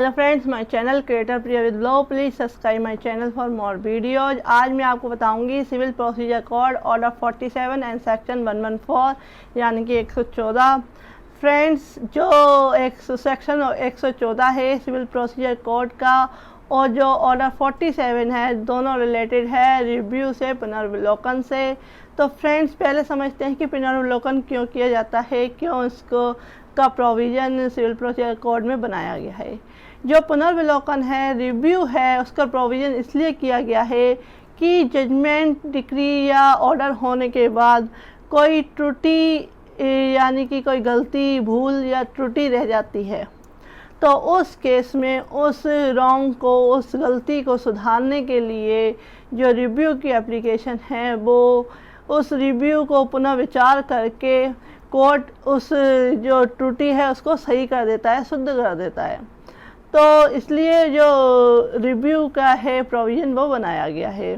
Hello friends, my channel creator Priya with law. Please subscribe my channel for more videos. आज मैं आपको बताऊंगी civil procedure code order 47 and section 114 यानी कि 114। Friends, जो सेक्शन 114 है सिविल प्रोसीजर कोड का और जो ऑर्डर 47 है, दोनों रिलेटेड है रिव्यू से, पुनर्विलोकन से। तो फ्रेंड्स, पहले समझते हैं कि पुनर्विलोकन क्यों किया जाता है, क्यों इसको का प्रोविज़न सिविल प्रोसीजर कोड में बनाया गया है। जो पुनर्विलोकन है, रिव्यू है, उसका प्रोविज़न इसलिए किया गया है कि जजमेंट, डिक्री या ऑर्डर होने के बाद कोई त्रुटि यानी कि कोई गलती, भूल या त्रुटि रह जाती है, तो उस केस में उस रॉन्ग को, उस गलती को सुधारने के लिए जो रिव्यू की एप्लीकेशन है, वो उस रिव्यू को पुनः विचार करके कोर्ट उस जो त्रुटि है उसको सही कर देता है, शुद्ध कर देता है। तो इसलिए जो रिव्यू का है प्रोविज़न वो बनाया गया है,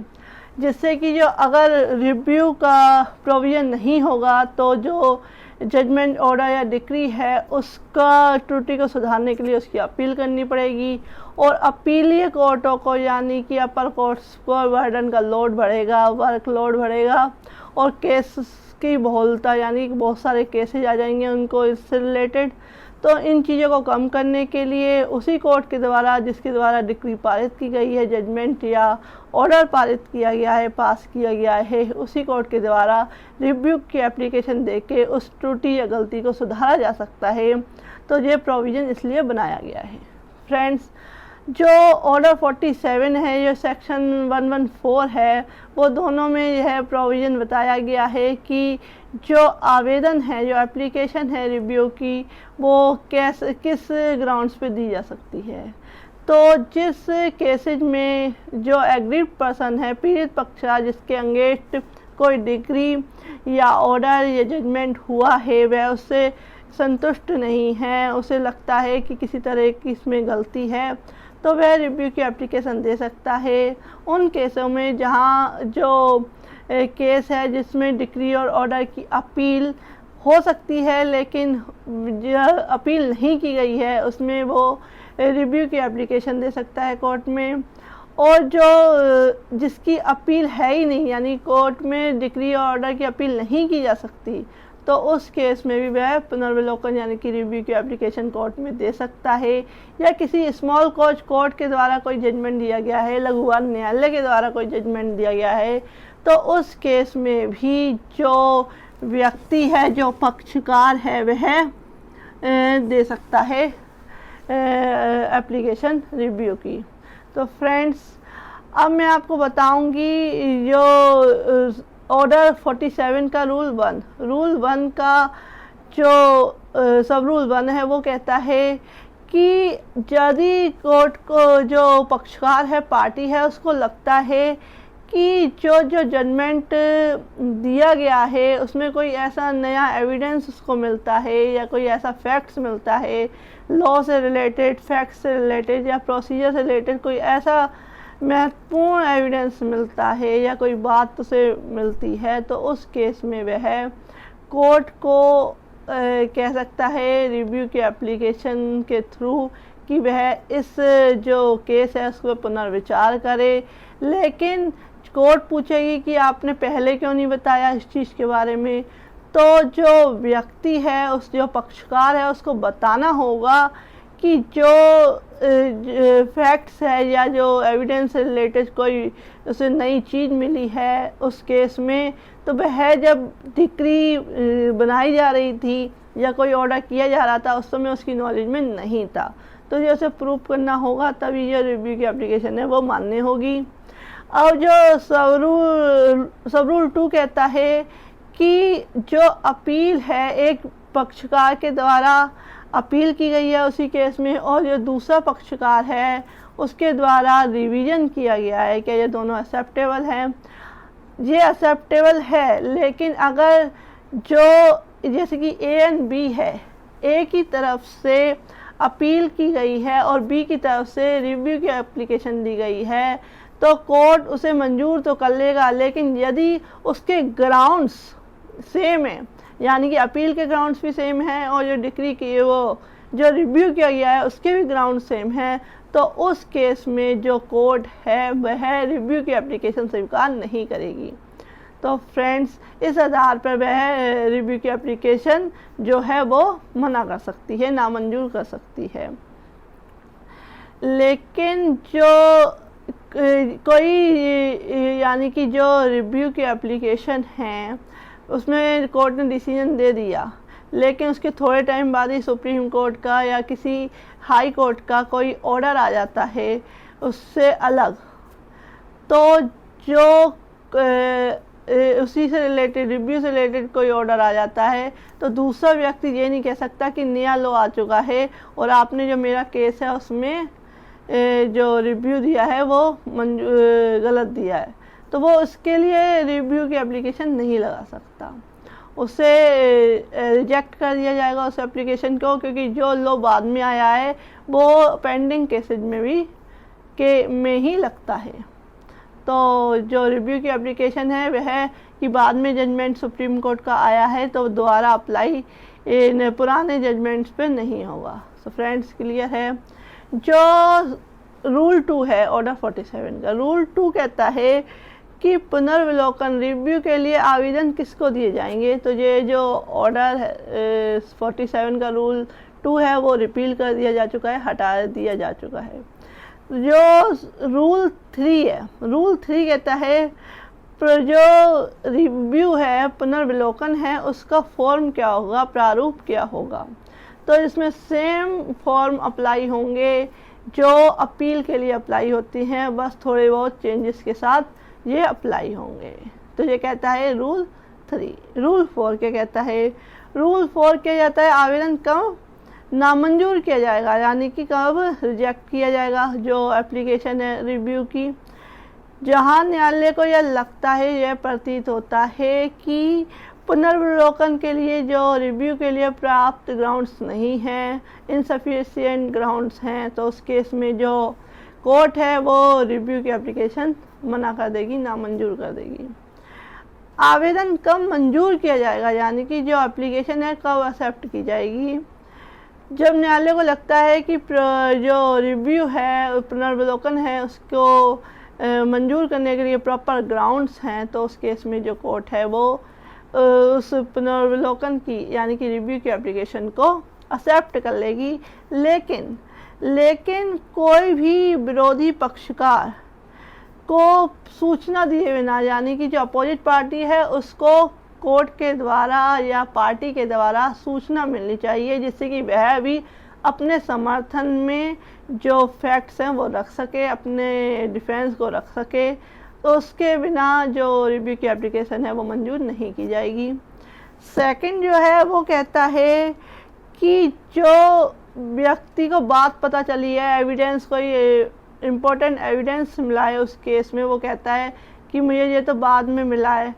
जिससे कि जो अगर रिव्यू का प्रोविज़न नहीं होगा तो जो जजमेंट, ऑर्डर या डिक्री है उसका त्रुटि को सुधारने के लिए उसकी अपील करनी पड़ेगी, और अपीलीय कोर्टों को यानी कि अपर कोर्ट्स को बर्डन का लोड बढ़ेगा, वर्क लोड बढ़ेगा, और केस की बहुलता यानी कि बहुत सारे केसेज आ जाएंगे उनको इससे रिलेटेड। तो इन चीज़ों को कम करने के लिए उसी कोर्ट के द्वारा जिसके द्वारा डिक्री पारित की गई है, जजमेंट या ऑर्डर पारित किया गया है, पास किया गया है, उसी कोर्ट के द्वारा रिव्यू की एप्लीकेशन देके उस त्रुटि या गलती को सुधारा जा सकता है। तो ये प्रोविज़न इसलिए बनाया गया है। फ्रेंड्स, जो ऑर्डर 47 है, जो सेक्शन 114 है, वो दोनों में यह प्रोविज़न बताया गया है कि जो आवेदन है, जो एप्लीकेशन है रिव्यू की, वो किस ग्राउंड्स पे दी जा सकती है। तो जिस केसेज में जो एग्रीड पर्सन है, पीड़ित पक्ष, जिसके अगेंस्ट कोई डिक्री या ऑर्डर या जजमेंट हुआ है, वह उससे संतुष्ट नहीं है, उसे लगता है कि किसी तरह की इसमें गलती है, तो वह रिव्यू की एप्लीकेशन दे सकता है। उन केसों में जहां जो केस है जिसमें डिक्री और ऑर्डर की अपील हो सकती है लेकिन जो अपील नहीं की गई है, उसमें वो रिव्यू की एप्लीकेशन दे सकता है कोर्ट में। और जो जिसकी अपील है ही नहीं, यानी कोर्ट में डिक्री और ऑर्डर की अपील नहीं की जा सकती, तो उस केस में भी वह पुनर्विलोकन यानी कि रिव्यू की एप्लीकेशन कोर्ट में दे सकता है। या किसी स्मॉल कोर्ट के द्वारा कोई जजमेंट दिया गया है, लघुवाद न्यायालय के द्वारा कोई जजमेंट दिया गया है, तो उस केस में भी जो व्यक्ति है, जो पक्षकार है, वह दे सकता है एप्लीकेशन रिव्यू की। तो फ्रेंड्स, अब मैं आपको बताऊंगी जो ऑर्डर 47 का रूल 1 का जो सब रूल 1 है, वो कहता है कि यदि कोर्ट को जो पक्षकार है, पार्टी है, उसको लगता है कि जो जजमेंट दिया गया है उसमें कोई ऐसा नया एविडेंस उसको मिलता है या कोई ऐसा फैक्ट्स मिलता है, लॉ से रिलेटेड, फैक्ट्स से रिलेटेड या प्रोसीजर से रिलेटेड कोई ऐसा महत्वपूर्ण एविडेंस मिलता है या कोई बात उसे मिलती है, तो उस केस में वह कोर्ट को कह सकता है रिव्यू की एप्लीकेशन के थ्रू कि वह इस जो केस है उसको पुनर्विचार करे। लेकिन कोर्ट पूछेगी कि आपने पहले क्यों नहीं बताया इस चीज़ के बारे में, तो जो व्यक्ति है, उस जो पक्षकार है, उसको बताना होगा कि जो फैक्ट्स है या जो एविडेंस से रिलेटेड कोई उसे नई चीज़ मिली है उस केस में, तो वह जब डिक्री बनाई जा रही थी या कोई ऑर्डर किया जा रहा था, उस समय उसकी नॉलेज में नहीं था, तो ये उसे प्रूव करना होगा, तभी ये रिव्यू की एप्लीकेशन है वो मान्य होगी। अब जो सब रूल 2 कहता है कि जो अपील है, एक पक्षकार के द्वारा अपील की गई है उसी केस में, और जो दूसरा पक्षकार है उसके द्वारा रिवीजन किया गया है, क्या ये दोनों एक्सेप्टेबल हैं? ये एक्सेप्टेबल है, लेकिन अगर जो जैसे कि ए एंड बी है, ए की तरफ से अपील की गई है और बी की तरफ से रिव्यू की एप्लीकेशन दी गई है, तो कोर्ट उसे मंजूर तो कर लेगा, लेकिन यदि उसके ग्राउंड्स सेम है, यानी कि अपील के ग्राउंड्स भी सेम हैं और जो डिक्री की वो जो रिव्यू किया गया है उसके भी ग्राउंड सेम हैं, तो उस केस में जो कोर्ट है वह रिव्यू की एप्लीकेशन स्वीकार नहीं करेगी। तो फ्रेंड्स, इस आधार पर वह रिव्यू की एप्लीकेशन जो है वो मना कर सकती है, नामंजूर कर सकती है। लेकिन जो कोई यानी कि जो रिव्यू की एप्लीकेशन है उसमें कोर्ट ने डिसीजन दे दिया, लेकिन उसके थोड़े टाइम बाद ही सुप्रीम कोर्ट का या किसी हाई कोर्ट का कोई ऑर्डर आ जाता है उससे अलग, तो जो उसी से रिलेटेड, रिव्यू से रिलेटेड कोई ऑर्डर आ जाता है, तो दूसरा व्यक्ति ये नहीं कह सकता कि नया लॉ आ चुका है और आपने जो मेरा केस है उसमें जो रिव्यू दिया है वो गलत दिया है, तो वो उसके लिए रिव्यू की एप्लीकेशन नहीं लगा सकता, उसे रिजेक्ट कर दिया जाएगा उस एप्लीकेशन को, क्योंकि जो लॉ बाद में आया है वो पेंडिंग केसेज में ही लगता है। तो जो रिव्यू की एप्लीकेशन है वह है कि बाद में जजमेंट सुप्रीम कोर्ट का आया है तो दोबारा अप्लाई इन पुराने जजमेंट्स पे नहीं होगा। सो फ्रेंड्स, क्लियर है। जो रूल 2 है ऑर्डर 47 का, रूल 2 कहता है कि पुनर्विलोकन रिव्यू के लिए आवेदन किसको दिए जाएंगे। तो ये जो ऑर्डर 47 का रूल 2 है वो रिपील कर दिया जा चुका है, हटा दिया जा चुका है। जो रूल 3 है, रूल 3 कहता है जो रिव्यू है, पुनर्विलोकन है, उसका फॉर्म क्या होगा, प्रारूप क्या होगा। तो इसमें सेम फॉर्म अप्लाई होंगे जो अपील के लिए अप्लाई होती हैं, बस थोड़े बहुत चेंजेस के साथ ये अप्लाई होंगे। तो ये कहता है रूल 3। रूल 4 क्या कहता है, रूल 4 क्या जाता है आवेदन कब नामंजूर किया जाएगा, यानी कि कब रिजेक्ट किया जाएगा जो एप्लीकेशन है रिव्यू की। जहां न्यायालय को यह लगता है, यह प्रतीत होता है कि पुनर्विलोकन के लिए जो रिव्यू के लिए प्राप्त ग्राउंड्स नहीं हैं, इनसफिशिएंट ग्राउंड्स हैं, तो उस केस में जो कोर्ट है वो रिव्यू की एप्लीकेशन मना कर देगी, नामंजूर कर देगी। आवेदन कब मंजूर किया जाएगा, यानी कि जो एप्लीकेशन है कब एक्सेप्ट की जाएगी, जब न्यायालय को लगता है कि जो रिव्यू है, पुनर्विलोकन है, उसको मंजूर करने के लिए प्रॉपर ग्राउंड्स हैं, तो उस केस में जो कोर्ट है वो उस पुनर्विलोकन की यानी कि रिव्यू की एप्लीकेशन को एक्सेप्ट कर लेगी। लेकिन कोई भी विरोधी पक्षकार को सूचना दिए बिना, यानी कि जो अपोजिट पार्टी है उसको कोर्ट के द्वारा या पार्टी के द्वारा सूचना मिलनी चाहिए, जिससे कि वह भी अपने समर्थन में जो फैक्ट्स हैं वो रख सके, अपने डिफेंस को रख सके। तो उसके बिना जो रिव्यू की एप्लीकेशन है वो मंजूर नहीं की जाएगी। सेकंड जो है वो कहता है कि जो व्यक्ति को बात पता चली है, एविडेंस, कोई इम्पोर्टेंट एविडेंस मिला है उस केस में, वो कहता है कि मुझे ये तो बाद में मिला है,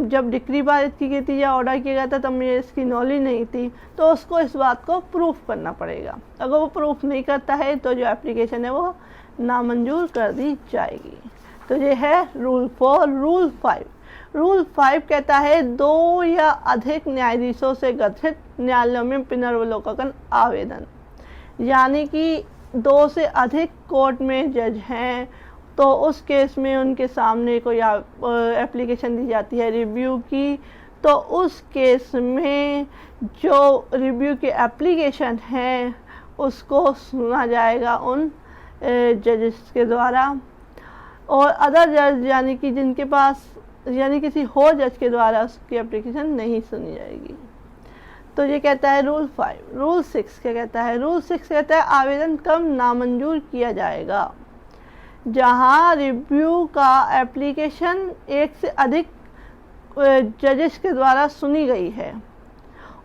जब डिक्री पारित की गई थी या ऑर्डर किया गया था तब मुझे इसकी नॉलेज नहीं थी, तो उसको इस बात को प्रूफ करना पड़ेगा। अगर वो प्रूफ नहीं करता है तो जो एप्लीकेशन है वो नामंजूर कर दी जाएगी। तो ये है रूल 4। रूल 5, रूल 5 कहता है 2 या अधिक न्यायाधीशों से गठित न्यायालयों में पुनर्विलोकन आवेदन, यानी कि 2 से अधिक कोर्ट में जज हैं तो उस केस में उनके सामने कोई एप्लीकेशन दी जाती है रिव्यू की, तो उस केस में जो रिव्यू की एप्लीकेशन है उसको सुना जाएगा उन जजेस के द्वारा, और अदर जज यानी कि जिनके पास यानी किसी और जज के द्वारा उसकी एप्लीकेशन नहीं सुनी जाएगी। तो ये कहता है रूल 5। रूल 6 क्या कहता है, रूल 6 कहता है आवेदन कब नामंजूर किया जाएगा, जहां रिव्यू का एप्लीकेशन 1 से अधिक जजेस के द्वारा सुनी गई है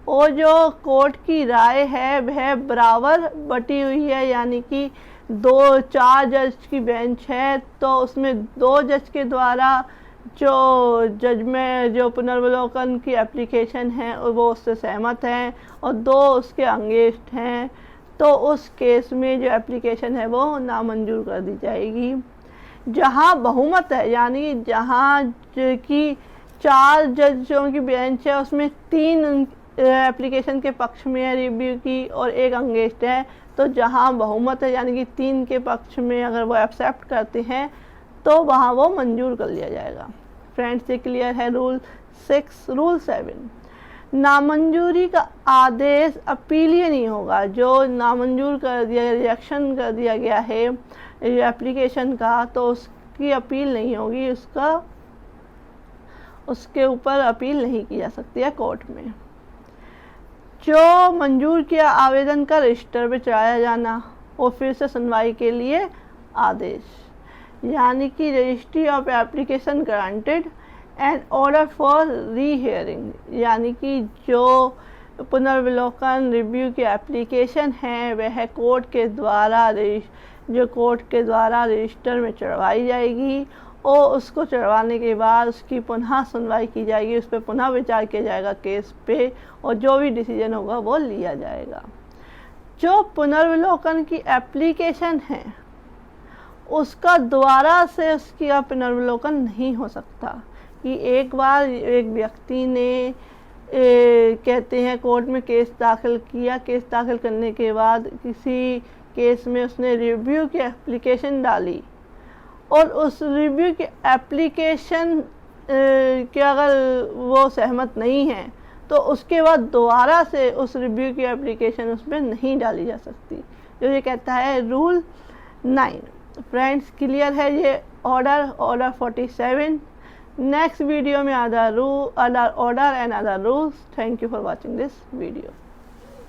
और जो कोर्ट की राय है वह बराबर बटी हुई है, यानी कि 2-4 जज की बेंच है तो उसमें 2 जज के द्वारा जो जजमेंट जो पुनर्विलोकन की एप्लीकेशन है वो उससे सहमत हैं और 2 उसके अगेंस्ट हैं, तो उस केस में जो एप्लीकेशन है वो नामंजूर कर दी जाएगी। जहां बहुमत है, यानी जहां की 4 जजों की बेंच है, उसमें 3 एप्लीकेशन के पक्ष में है रिव्यू की और 1 अगेंस्ट है। तो जहां बहुमत है यानी कि 3 के पक्ष में अगर वो एक्सेप्ट करते हैं तो वहां वो मंजूर कर लिया जाएगा। फ्रेंड्स, ये क्लियर है रूल 6। रूल 7, नामंजूरी का आदेश अपीलीय नहीं होगा। जो नामंजूर कर दिया, रिजेक्शन कर दिया गया है एप्लीकेशन का, तो उसकी अपील नहीं होगी, उसके ऊपर अपील नहीं की जा सकती है कोर्ट में। जो मंजूर किया आवेदन का रजिस्टर पे चढ़ाया जाना और फिर से सुनवाई के लिए आदेश, यानी कि registry of application granted and order for rehearing, यानी कि जो पुनर्विलोकन रिव्यू की एप्लीकेशन है वह कोर्ट के द्वारा रजिस्टर में चढ़वाई जाएगी और उसको चढ़वाने के बाद उसकी पुनः सुनवाई की जाएगी, उस पर पुनः विचार किया जाएगा केस पे और जो भी डिसीजन होगा वो लिया जाएगा। जो पुनर्विलोकन की एप्लीकेशन है उसका दोबारा से उसकी पुनर्विलोकन नहीं हो सकता कि एक बार एक व्यक्ति ने कहते हैं कोर्ट में केस दाखिल किया, केस दाखिल करने के बाद किसी केस में उसने रिव्यू की एप्लीकेशन डाली और उस रिव्यू की एप्लीकेशन के अगर वो सहमत नहीं है तो उसके बाद दोबारा से उस रिव्यू की एप्लीकेशन उसमें नहीं डाली जा सकती, जो ये कहता है रूल 9। फ्रेंड्स, क्लियर है ये ऑर्डर 47। नेक्स्ट वीडियो में other order and other rules. Thank you for watching this video.